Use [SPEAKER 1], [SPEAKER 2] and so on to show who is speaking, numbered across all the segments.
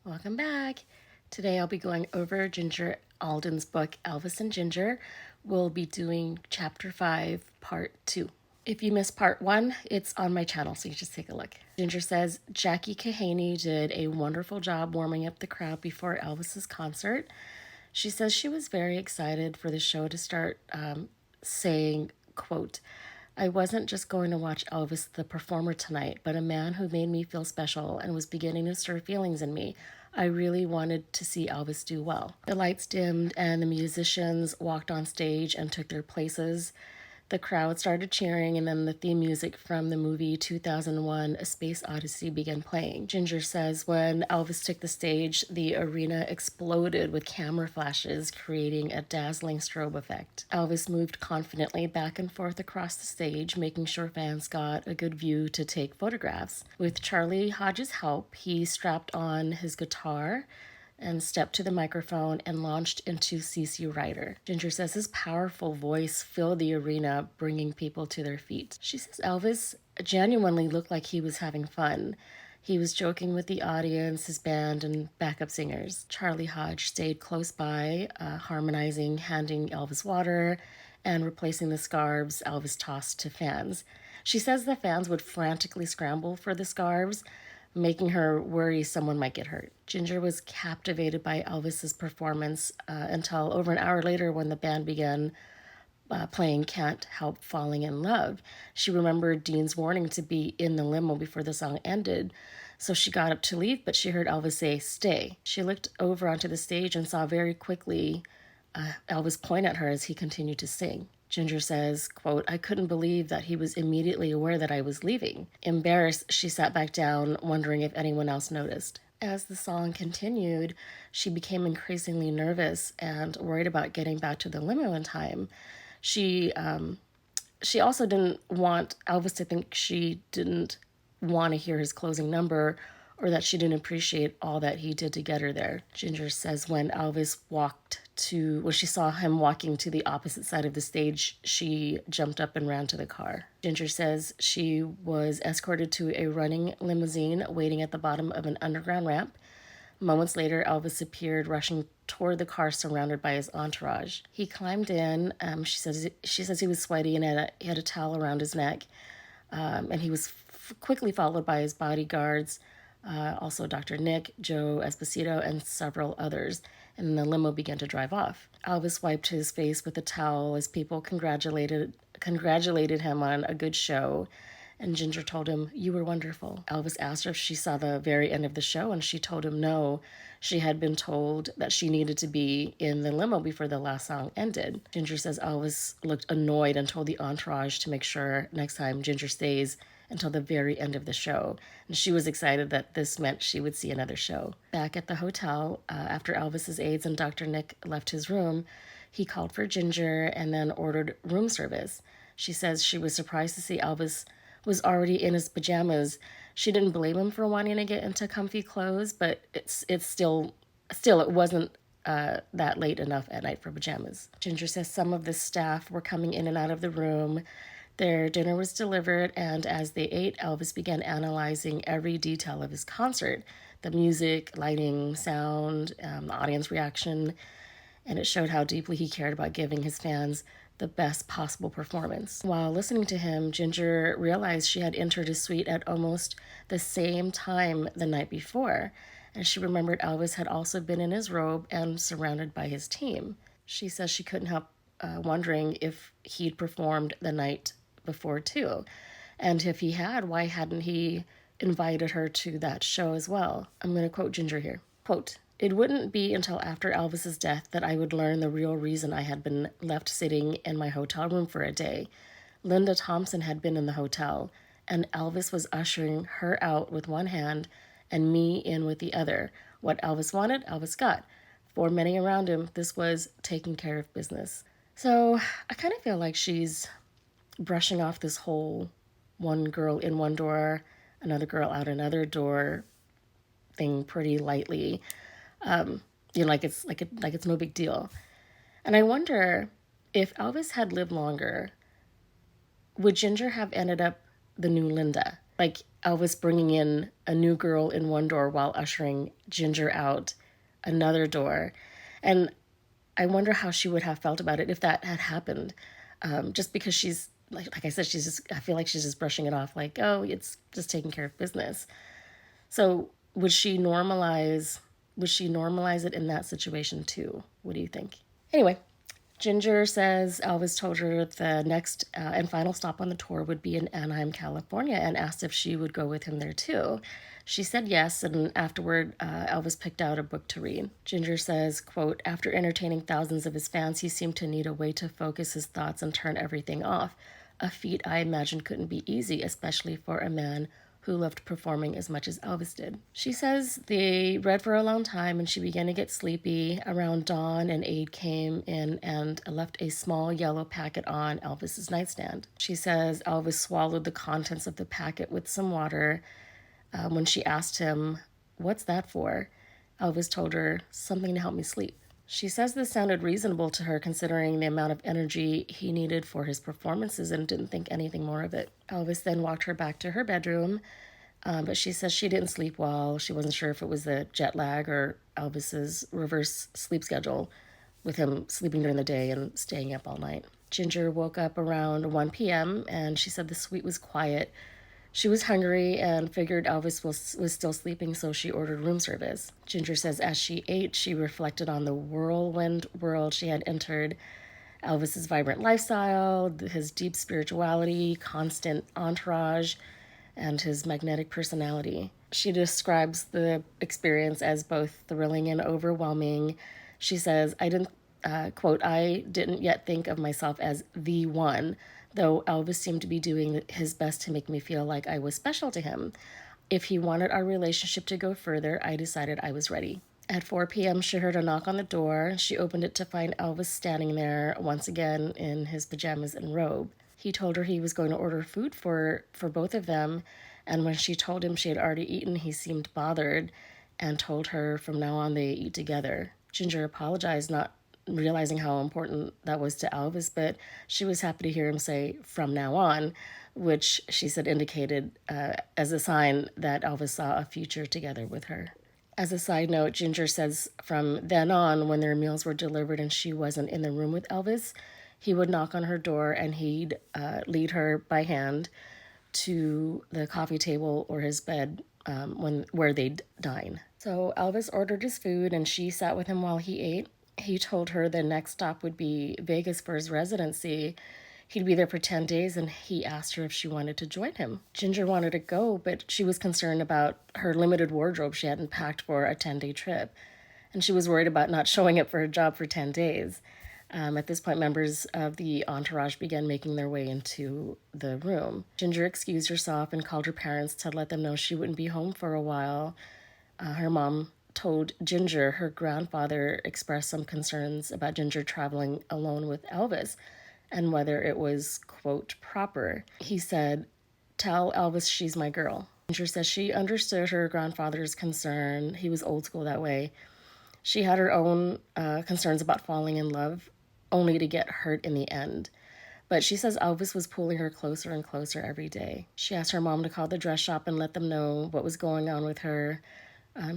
[SPEAKER 1] Welcome back. Today I'll be going over Ginger Alden's book, Elvis and Ginger. We'll be doing chapter 5, part 2. If you missed part 1, it's on my channel, so you just take a look. Ginger says Jackie Kahaney did a wonderful job warming up the crowd before Elvis's concert. She says she was very excited for the show to start, saying, quote, I wasn't just going to watch Elvis the performer tonight, but a man who made me feel special and was beginning to stir feelings in me. I really wanted to see Elvis do well. The lights dimmed and the musicians walked on stage and took their places. The crowd started cheering, and then the theme music from the movie 2001 A Space Odyssey began playing. Ginger says when Elvis took the stage, the arena exploded with camera flashes, creating a dazzling strobe effect. Elvis moved confidently back and forth across the stage, making sure fans got a good view to take photographs. With Charlie Hodges' help, he strapped on his guitar and stepped to the microphone and launched into CC Rider. Ginger says his powerful voice filled the arena, bringing people to their feet. She says Elvis genuinely looked like he was having fun. He was joking with the audience, his band, and backup singers. Charlie Hodge stayed close by, harmonizing, handing Elvis water, and replacing the scarves Elvis tossed to fans. She says the fans would frantically scramble for the scarves, making her worry someone might get hurt. Ginger was captivated by Elvis's performance until over an hour later when the band began playing Can't Help Falling in Love. She remembered Dean's warning to be in the limo before the song ended, so she got up to leave, but she heard Elvis say, stay. She looked over onto the stage and saw very quickly Elvis point at her as he continued to sing. Ginger says, quote, I couldn't believe that he was immediately aware that I was leaving. Embarrassed, she sat back down, wondering if anyone else noticed. As the song continued, she became increasingly nervous and worried about getting back to the limo in time. She also didn't want Elvis to think she didn't want to hear his closing number or that she didn't appreciate all that he did to get her there. Ginger says when she saw him walking to the opposite side of the stage, she jumped up and ran to the car. Ginger says she was escorted to a running limousine waiting at the bottom of an underground ramp. Moments later, Elvis appeared rushing toward the car surrounded by his entourage. He climbed in. She says he was sweaty and he had a towel around his neck. And he was quickly followed by his bodyguards, also Dr. Nick, Joe Esposito, and several others. And the limo began to drive off. Elvis wiped his face with a towel as people congratulated him on a good show. And Ginger told him, you were wonderful. Elvis asked her if she saw the very end of the show, and she told him no. She had been told that she needed to be in the limo before the last song ended. Ginger says Elvis looked annoyed and told the entourage to make sure next time Ginger stays until the very end of the show. And she was excited that this meant she would see another show. Back at the hotel, after Elvis's aides and Dr. Nick left his room, he called for Ginger and then ordered room service. She says she was surprised to see Elvis was already in his pajamas. She didn't blame him for wanting to get into comfy clothes, but it's still it wasn't that late enough at night for pajamas. Ginger says some of the staff were coming in and out of the room. Their dinner was delivered, and as they ate, Elvis began analyzing every detail of his concert, the music, lighting, sound, the audience reaction, and it showed how deeply he cared about giving his fans the best possible performance. While listening to him, Ginger realized she had entered his suite at almost the same time the night before, and she remembered Elvis had also been in his robe and surrounded by his team. She says she couldn't help wondering if he'd performed the night before too, and if he had, why hadn't he invited her to that show as well? I'm going to quote Ginger here. Quote, it wouldn't be until after Elvis's death that I would learn the real reason I had been left sitting in my hotel room for a day. Linda Thompson had been in the hotel, and Elvis was ushering her out with one hand and me in with the other. What Elvis wanted, Elvis got. For many around him, this was taking care of business. So I kind of feel like she's brushing off this whole one girl in one door, another girl out another door thing pretty lightly. Like it's no big deal. And I wonder if Elvis had lived longer, would Ginger have ended up the new Linda? like Elvis bringing in a new girl in one door while ushering Ginger out another door. And I wonder how she would have felt about it if that had happened. Just because she's like I said, I feel like she's just brushing it off, like, oh, it's just taking care of business. So would she normalize it in that situation too? What do you think? Anyway, Ginger says Elvis told her the next and final stop on the tour would be in Anaheim, California, and asked if she would go with him there too. She said yes, and afterward, Elvis picked out a book to read. Ginger says, quote, after entertaining thousands of his fans, he seemed to need a way to focus his thoughts and turn everything off, a feat I imagine couldn't be easy, especially for a man who loved performing as much as Elvis did. She says they read for a long time and she began to get sleepy. Around dawn, an aide came in and left a small yellow packet on Elvis's nightstand. She says Elvis swallowed the contents of the packet with some water. When she asked him, what's that for? Elvis told her, something to help me sleep. She says this sounded reasonable to her considering the amount of energy he needed for his performances and didn't think anything more of it. Elvis then walked her back to her bedroom, but she says she didn't sleep well. She wasn't sure if it was the jet lag or Elvis's reverse sleep schedule, with him sleeping during the day and staying up all night. Ginger woke up around 1 p.m. and she said the suite was quiet. She was hungry and figured Elvis was still sleeping, so she ordered room service. Ginger says as she ate, she reflected on the whirlwind world she had entered. Elvis's vibrant lifestyle, his deep spirituality, constant entourage, and his magnetic personality. She describes the experience as both thrilling and overwhelming. She says, quote, I didn't yet think of myself as the one, though Elvis seemed to be doing his best to make me feel like I was special to him. If he wanted our relationship to go further, I decided I was ready. At 4 p.m., she heard a knock on the door. She opened it to find Elvis standing there once again in his pajamas and robe. He told her he was going to order food for both of them, and when she told him she had already eaten, he seemed bothered and told her from now on they eat together. Ginger apologized, not realizing how important that was to Elvis, but she was happy to hear him say from now on, which she said indicated as a sign that Elvis saw a future together with her. As a side note, Ginger says from then on, when their meals were delivered and she wasn't in the room with Elvis, he would knock on her door and he'd lead her by hand to the coffee table or his bed where they'd dine. So Elvis ordered his food and she sat with him while he ate. He told her the next stop would be Vegas for his residency. He'd be there for 10 days, and he asked her if she wanted to join him. Ginger wanted to go, but she was concerned about her limited wardrobe she hadn't packed for a 10-day trip, and she was worried about not showing up for her job for 10 days. At this point, members of the entourage began making their way into the room. Ginger excused herself and called her parents to let them know she wouldn't be home for a while. Her mom told Ginger her grandfather expressed some concerns about Ginger traveling alone with Elvis and whether it was, quote, proper. He said, tell Elvis she's my girl. Ginger says she understood her grandfather's concern. He was old school that way. She had her own concerns about falling in love, only to get hurt in the end. But she says Elvis was pulling her closer and closer every day. She asked her mom to call the dress shop and let them know what was going on with her.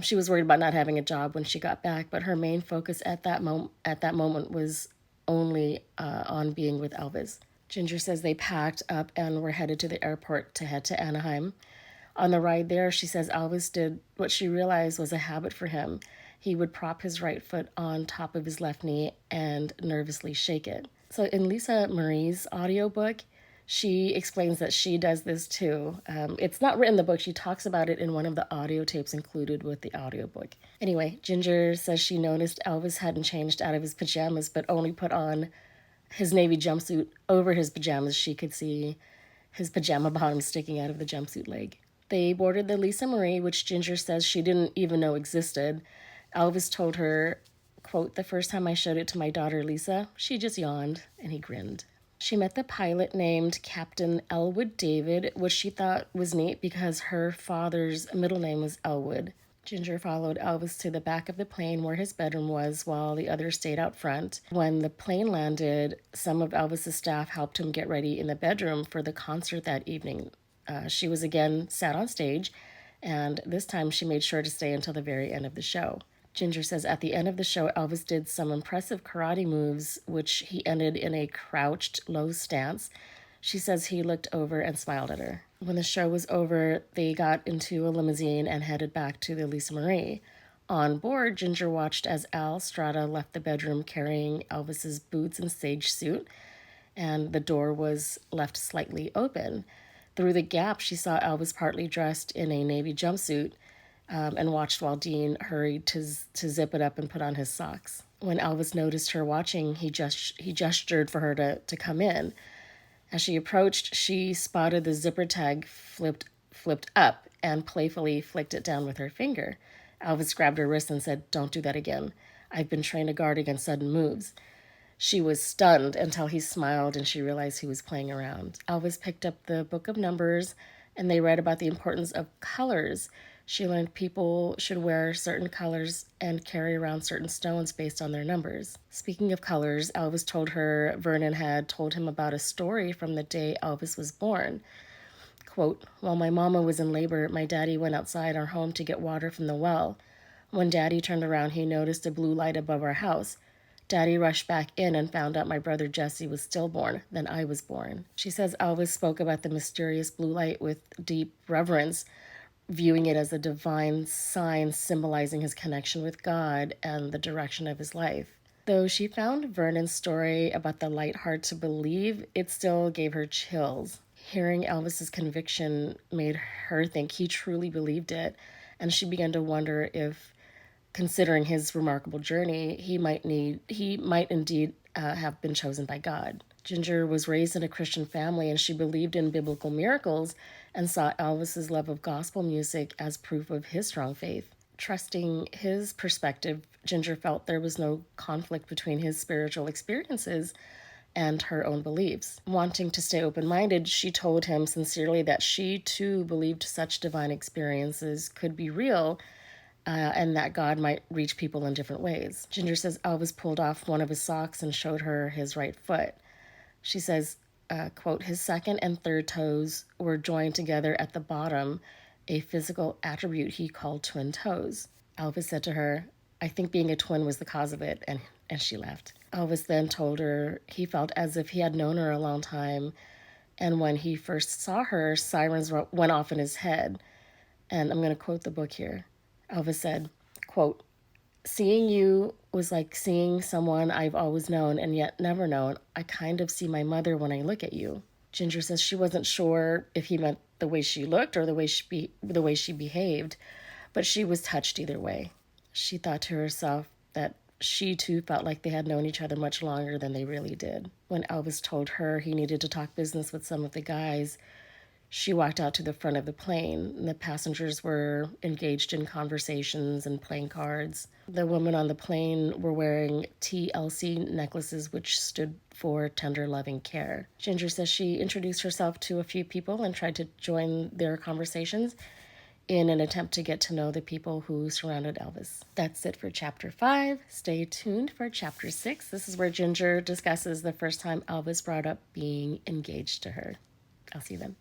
[SPEAKER 1] She was worried about not having a job when she got back, but her main focus at that moment was only on being with Elvis. Ginger says they packed up and were headed to the airport to head to Anaheim. On the ride there, she says Elvis did what she realized was a habit for him. He would prop his right foot on top of his left knee and nervously shake it. So in Lisa Marie's audiobook, she explains that she does this too. It's not written in the book. She talks about it in one of the audio tapes included with the audiobook. Anyway, Ginger says she noticed Elvis hadn't changed out of his pajamas, but only put on his navy jumpsuit over his pajamas. She could see his pajama bottom sticking out of the jumpsuit leg. They boarded the Lisa Marie, which Ginger says she didn't even know existed. Elvis told her, quote, the first time I showed it to my daughter Lisa, she just yawned, and he grinned. She met the pilot named Captain Elwood David, which she thought was neat because her father's middle name was Elwood. Ginger followed Elvis to the back of the plane where his bedroom was while the others stayed out front. When the plane landed, some of Elvis's staff helped him get ready in the bedroom for the concert that evening. She was again sat on stage, and this time she made sure to stay until the very end of the show. Ginger says at the end of the show, Elvis did some impressive karate moves, which he ended in a crouched, low stance. She says he looked over and smiled at her. When the show was over, they got into a limousine and headed back to the Lisa Marie. On board, Ginger watched as Al Strada left the bedroom carrying Elvis's boots and stage suit, and the door was left slightly open. Through the gap, she saw Elvis partly dressed in a navy jumpsuit, and watched while Dean hurried to zip it up and put on his socks. When Elvis noticed her watching, he gestured for her to come in. As she approached, she spotted the zipper tag flipped up and playfully flicked it down with her finger. Elvis grabbed her wrist and said, "Don't do that again. I've been trained to guard against sudden moves." She was stunned until he smiled and she realized he was playing around. Elvis picked up the book of numbers and they read about the importance of colors. She learned people should wear certain colors and carry around certain stones based on their numbers. Speaking of colors, Elvis told her Vernon had told him about a story from the day Elvis was born. Quote, "While my mama was in labor, my daddy went outside our home to get water from the well. When Daddy turned around, he noticed a blue light above our house. Daddy rushed back in and found out my brother Jesse was stillborn. Then I was born." She says Elvis spoke about the mysterious blue light with deep reverence, viewing it as a divine sign symbolizing his connection with God and the direction of his life. Though she found Vernon's story about the light hard to believe, it still gave her chills. Hearing Elvis's conviction made her think he truly believed it, and she began to wonder if, considering his remarkable journey, he might indeed have been chosen by God. Ginger was raised in a Christian family and she believed in biblical miracles and saw Elvis's love of gospel music as proof of his strong faith. Trusting his perspective, Ginger felt there was no conflict between his spiritual experiences and her own beliefs. Wanting to stay open-minded, she told him sincerely that she too believed such divine experiences could be real, and that God might reach people in different ways. Ginger says Elvis pulled off one of his socks and showed her his right foot. She says, quote, "His second and third toes were joined together at the bottom, a physical attribute he called twin toes." Elvis said to her, "I think being a twin was the cause of it," and she left. Elvis then told her he felt as if he had known her a long time, and when he first saw her, sirens went off in his head. And I'm going to quote the book here. Elvis said, quote, "Seeing you was like seeing someone I've always known and yet never known. I kind of see my mother when I look at you." Ginger says she wasn't sure if he meant the way she looked or the way she behaved, but she was touched either way. She thought to herself that she too felt like they had known each other much longer than they really did. When Elvis told her he needed to talk business with some of the guys, she walked out to the front of the plane. The passengers were engaged in conversations and playing cards. The women on the plane were wearing TLC necklaces, which stood for tender, loving care. Ginger says she introduced herself to a few people and tried to join their conversations in an attempt to get to know the people who surrounded Elvis. That's it for Chapter 5. Stay tuned for Chapter 6. This is where Ginger discusses the first time Elvis brought up being engaged to her. I'll see you then.